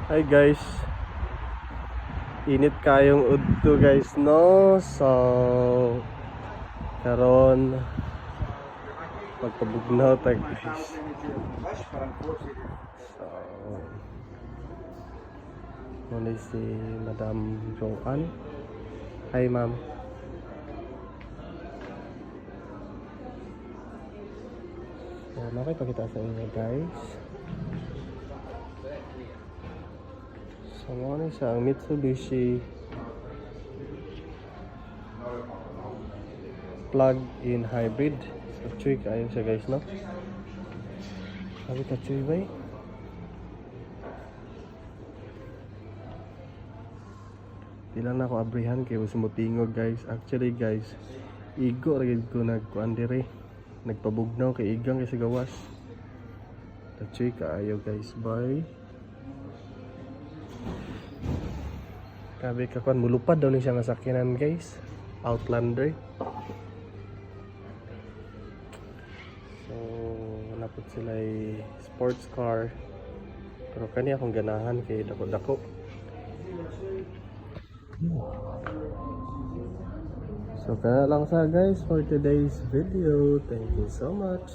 Hi guys, init kayong udto guys no. So karon magpabugnaw tag guys. So muna si Madam Joanne. Hi ma'am. So nakipakita sa inyo guys. So muna siya ang Mitsubishi plug-in hybrid. So chuy kayo siya guys no. Sabi ka chuy bay. Di lang na ako abrihan kay gusto mo tingog guys. Actually guys, igo ragid ko nagkuan dire. Nagpabugnaw kay igang kay sa gawas. Chuy kaayo guys, bye. Kabe kakuan mulupad daw ni siya nga sakyanan guys. Outlander. So napot sila sports car. Pero kani akong ganahan kay dako-dako. So kaya lang sa guys for today's video. Thank you so much.